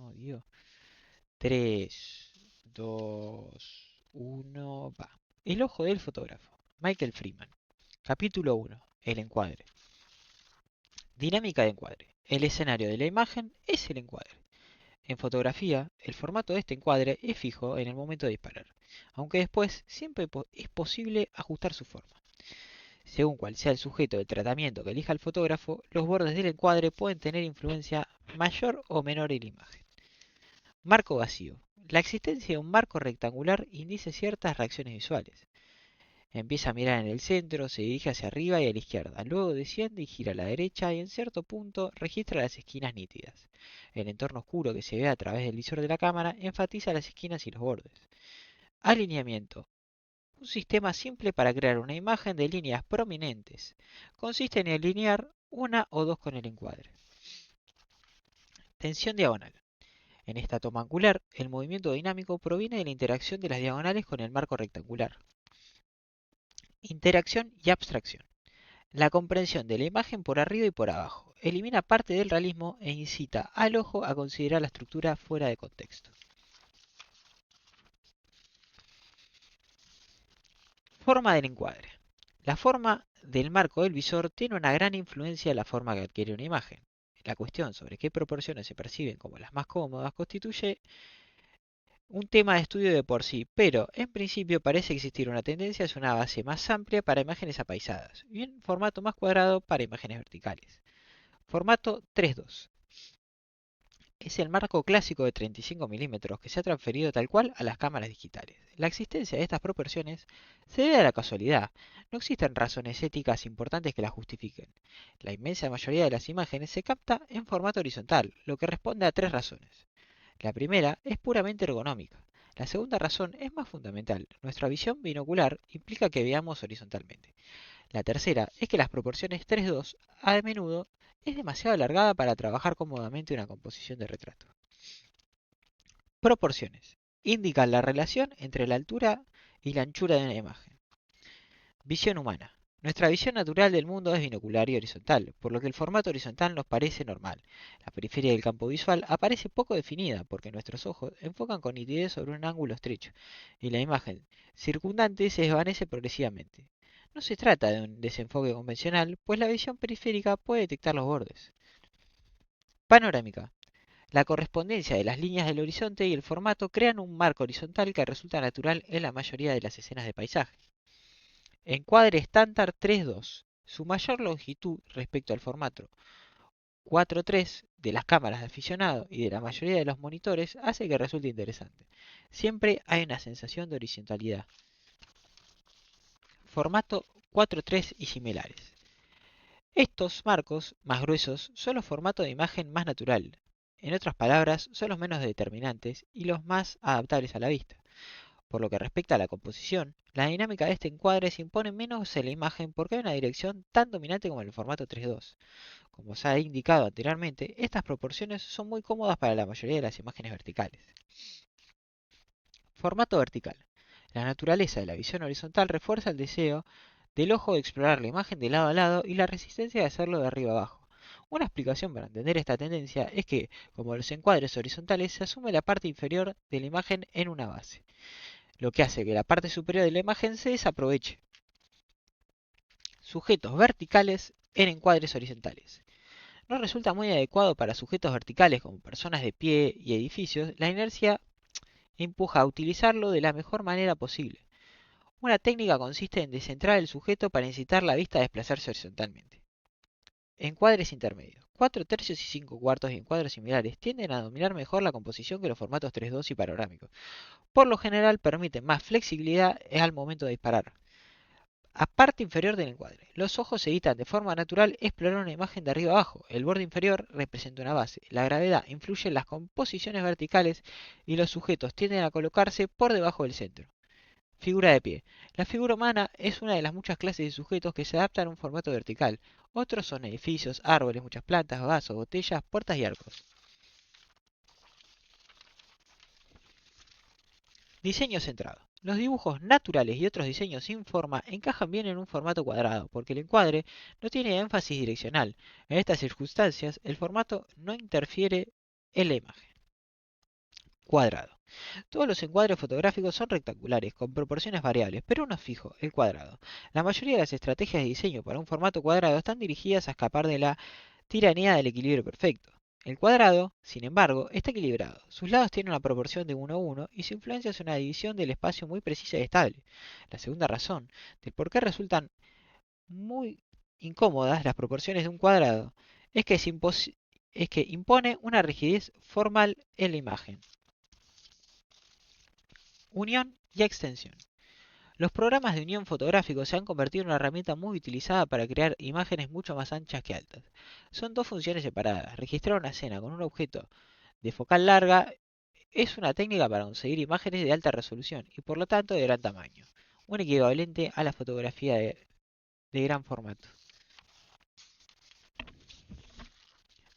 No, Dios. 3, 2, 1, va. El ojo del fotógrafo. Michael Freeman. Capítulo 1. El encuadre. Dinámica de encuadre. El escenario de la imagen es el encuadre. En fotografía, el formato de este encuadre es fijo en el momento de disparar, aunque después siempre es posible ajustar su forma. Según cual sea el sujeto de tratamiento que elija el fotógrafo, los bordes del encuadre pueden tener influencia mayor o menor en la imagen. Marco vacío. La existencia de un marco rectangular indica ciertas reacciones visuales. Empieza a mirar en el centro, se dirige hacia arriba y a la izquierda, luego desciende y gira a la derecha y en cierto punto registra las esquinas nítidas. El entorno oscuro que se ve a través del visor de la cámara enfatiza las esquinas y los bordes. Alineamiento. Un sistema simple para crear una imagen de líneas prominentes. Consiste en alinear una o dos con el encuadre. Tensión diagonal. En esta toma angular, el movimiento dinámico proviene de la interacción de las diagonales con el marco rectangular. Interacción y abstracción. La comprensión de la imagen por arriba y por abajo. Elimina parte del realismo e incita al ojo a considerar la estructura fuera de contexto. Forma del encuadre. La forma del marco del visor tiene una gran influencia en la forma que adquiere una imagen. La cuestión sobre qué proporciones se perciben como las más cómodas constituye un tema de estudio de por sí, pero en principio parece existir una tendencia hacia una base más amplia para imágenes apaisadas y un formato más cuadrado para imágenes verticales. Formato 3:2. Es el marco clásico de 35 milímetros que se ha transferido tal cual a las cámaras digitales. La existencia de estas proporciones se debe a la casualidad. No existen razones éticas importantes que la justifiquen. La inmensa mayoría de las imágenes se capta en formato horizontal, lo que responde a tres razones. La primera es puramente ergonómica. La segunda razón es más fundamental. Nuestra visión binocular implica que veamos horizontalmente. La tercera es que las proporciones 3:2 a menudo es demasiado alargada para trabajar cómodamente una composición de retrato. Proporciones. Indican la relación entre la altura y la anchura de una imagen. Visión humana. Nuestra visión natural del mundo es binocular y horizontal, por lo que el formato horizontal nos parece normal. La periferia del campo visual aparece poco definida porque nuestros ojos enfocan con nitidez sobre un ángulo estrecho y la imagen circundante se desvanece progresivamente. No se trata de un desenfoque convencional, pues la visión periférica puede detectar los bordes. Panorámica. La correspondencia de las líneas del horizonte y el formato crean un marco horizontal que resulta natural en la mayoría de las escenas de paisaje. Encuadre estándar 3:2. Su mayor longitud respecto al formato 4:3 de las cámaras de aficionado y de la mayoría de los monitores hace que resulte interesante. Siempre hay una sensación de horizontalidad. Formato 4:3 y similares. Estos marcos más gruesos son los formatos de imagen más natural. En otras palabras, son los menos determinantes y los más adaptables a la vista. Por lo que respecta a la composición, la dinámica de este encuadre se impone menos en la imagen porque hay una dirección tan dominante como en el formato 3:2. Como se ha indicado anteriormente, estas proporciones son muy cómodas para la mayoría de las imágenes verticales. Formato vertical. La naturaleza de la visión horizontal refuerza el deseo del ojo de explorar la imagen de lado a lado y la resistencia de hacerlo de arriba abajo. Una explicación para entender esta tendencia es que, como los encuadres horizontales, se asume la parte inferior de la imagen en una base, lo que hace que la parte superior de la imagen se desaproveche. Sujetos verticales en encuadres horizontales. No resulta muy adecuado para sujetos verticales como personas de pie y edificios, la inercia empuja a utilizarlo de la mejor manera posible. Una técnica consiste en descentrar el sujeto para incitar la vista a desplazarse horizontalmente. Encuadres intermedios. 4/3 y 5/4 y encuadres similares tienden a dominar mejor la composición que los formatos 3:2 y panorámicos. Por lo general permiten más flexibilidad al momento de disparar. A parte inferior del encuadre. Los ojos evitan de forma natural explorar una imagen de arriba abajo. El borde inferior representa una base. La gravedad influye en las composiciones verticales y los sujetos tienden a colocarse por debajo del centro. Figura de pie. La figura humana es una de las muchas clases de sujetos que se adaptan a un formato vertical. Otros son edificios, árboles, muchas plantas, vasos, botellas, puertas y arcos. Diseño centrado. Los dibujos naturales y otros diseños sin forma encajan bien en un formato cuadrado, porque el encuadre no tiene énfasis direccional. En estas circunstancias, el formato no interfiere en la imagen. Cuadrado. Todos los encuadres fotográficos son rectangulares, con proporciones variables, pero uno es fijo, el cuadrado. La mayoría de las estrategias de diseño para un formato cuadrado están dirigidas a escapar de la tiranía del equilibrio perfecto. El cuadrado, sin embargo, está equilibrado. Sus lados tienen una proporción de 1 a 1 y su influencia es una división del espacio muy precisa y estable. La segunda razón del por qué resultan muy incómodas las proporciones de un cuadrado es que impone una rigidez formal en la imagen. Unión y extensión. Los programas de unión fotográfico se han convertido en una herramienta muy utilizada para crear imágenes mucho más anchas que altas. Son dos funciones separadas. Registrar una escena con un objeto de focal larga es una técnica para conseguir imágenes de alta resolución y por lo tanto de gran tamaño, un equivalente a la fotografía de gran formato.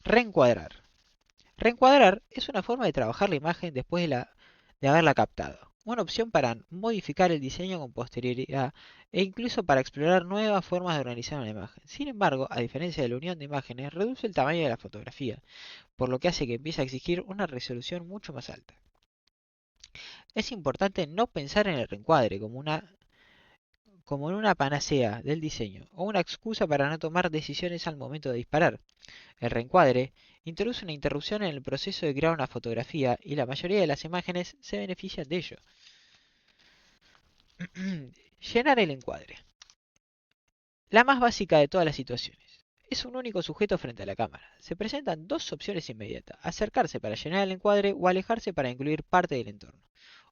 Reencuadrar. Reencuadrar es una forma de trabajar la imagen después de haberla captado. Una opción para modificar el diseño con posterioridad e incluso para explorar nuevas formas de organizar una imagen. Sin embargo, a diferencia de la unión de imágenes, reduce el tamaño de la fotografía, por lo que hace que empiece a exigir una resolución mucho más alta. Es importante no pensar en el reencuadre como en una panacea del diseño o una excusa para no tomar decisiones al momento de disparar. El reencuadre introduce una interrupción en el proceso de crear una fotografía y la mayoría de las imágenes se benefician de ello. Llenar el encuadre. La más básica de todas las situaciones. Es un único sujeto frente a la cámara. Se presentan dos opciones inmediatas: acercarse para llenar el encuadre o alejarse para incluir parte del entorno.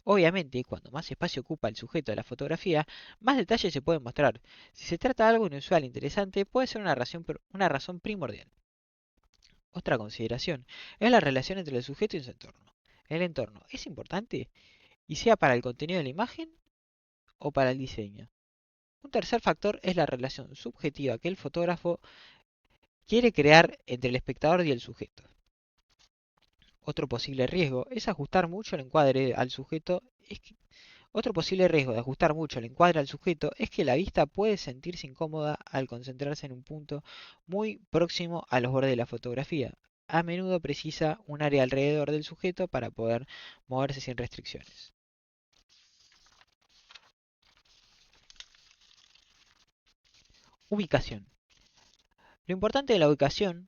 Obviamente, cuando más espacio ocupa el sujeto de la fotografía, más detalles se pueden mostrar. Si se trata de algo inusual e interesante, puede ser una razón primordial. Otra consideración es la relación entre el sujeto y su entorno. ¿El entorno es importante? ¿Y sea para el contenido de la imagen o para el diseño? Un tercer factor es la relación subjetiva que el fotógrafo quiere crear entre el espectador y el sujeto. Otro posible riesgo es ajustar mucho el encuadre al sujeto. Otro posible riesgo de ajustar mucho el encuadre al sujeto es que la vista puede sentirse incómoda al concentrarse en un punto muy próximo a los bordes de la fotografía. A menudo precisa un área alrededor del sujeto para poder moverse sin restricciones. Ubicación. Lo importante de la ubicación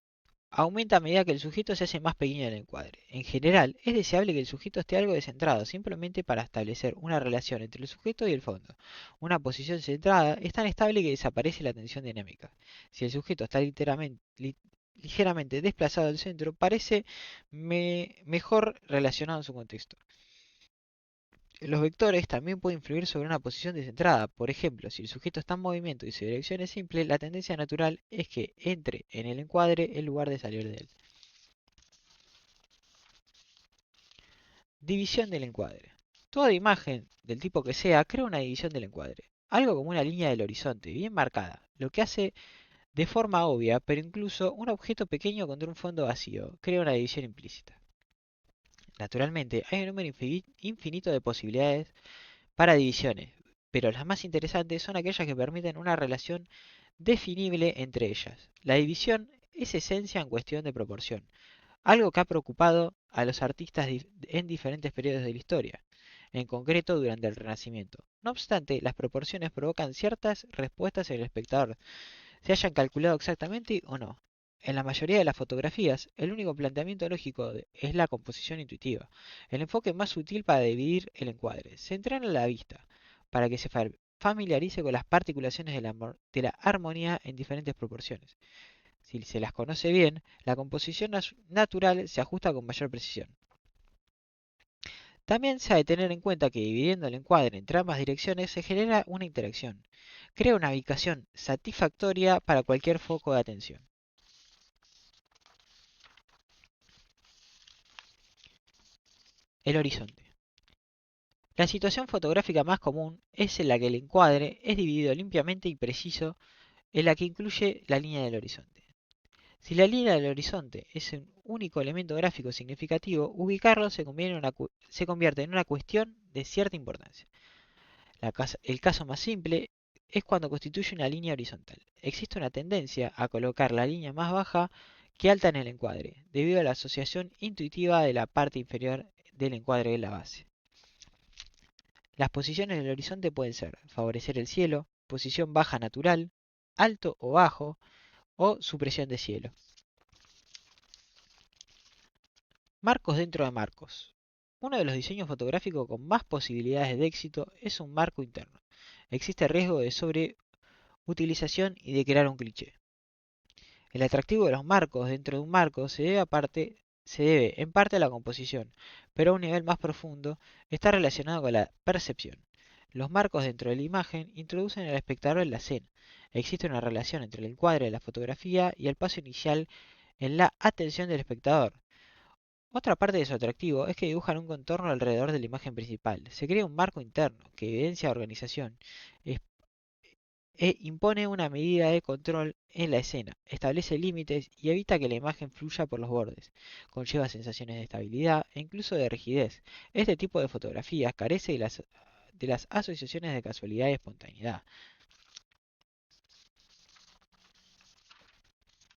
aumenta a medida que el sujeto se hace más pequeño en el encuadre. En general, es deseable que el sujeto esté algo descentrado, simplemente para establecer una relación entre el sujeto y el fondo. Una posición centrada es tan estable que desaparece la tensión dinámica. Si el sujeto está ligeramente desplazado del centro, parece mejor relacionado en su contexto. Los vectores también pueden influir sobre una posición descentrada. Por ejemplo, si el sujeto está en movimiento y su dirección es simple, la tendencia natural es que entre en el encuadre en lugar de salir de él. División del encuadre. Toda imagen, del tipo que sea, crea una división del encuadre. Algo como una línea del horizonte, bien marcada, lo que hace de forma obvia, pero incluso un objeto pequeño contra un fondo vacío crea una división implícita. Naturalmente, hay un número infinito de posibilidades para divisiones, pero las más interesantes son aquellas que permiten una relación definible entre ellas. La división es esencia en cuestión de proporción, algo que ha preocupado a los artistas en diferentes periodos de la historia, en concreto durante el Renacimiento. No obstante, las proporciones provocan ciertas respuestas en el espectador, se hayan calculado exactamente o no. En la mayoría de las fotografías, el único planteamiento lógico es la composición intuitiva, el enfoque más útil para dividir el encuadre. Se entrena la vista para que se familiarice con las particulaciones de la armonía en diferentes proporciones. Si se las conoce bien, la composición natural se ajusta con mayor precisión. También se ha de tener en cuenta que dividiendo el encuadre entre ambas direcciones se genera una interacción. Crea una ubicación satisfactoria para cualquier foco de atención. El horizonte. La situación fotográfica más común es en la que el encuadre es dividido limpiamente y preciso, en la que incluye la línea del horizonte. Si la línea del horizonte es un único elemento gráfico significativo, ubicarlo se convierte en una cuestión de cierta importancia. El caso más simple es cuando constituye una línea horizontal. Existe una tendencia a colocar la línea más baja que alta en el encuadre, debido a la asociación intuitiva de la parte inferior del encuadre de la base. Las posiciones del horizonte pueden ser favorecer el cielo, posición baja natural, alto o bajo, o supresión de cielo. Marcos dentro de marcos. Uno de los diseños fotográficos con más posibilidades de éxito es un marco interno. Existe riesgo de sobreutilización y de crear un cliché. El atractivo de los marcos dentro de un marco se debe en parte a la composición, pero a un nivel más profundo está relacionado con la percepción. Los marcos dentro de la imagen introducen al espectador en la escena. Existe una relación entre el encuadre de la fotografía y el paso inicial en la atención del espectador. Otra parte de su atractivo es que dibujan un contorno alrededor de la imagen principal. Se crea un marco interno que evidencia organización impone una medida de control en la escena, establece límites y evita que la imagen fluya por los bordes. Conlleva sensaciones de estabilidad e incluso de rigidez. Este tipo de fotografía carece de las asociaciones de casualidad y espontaneidad.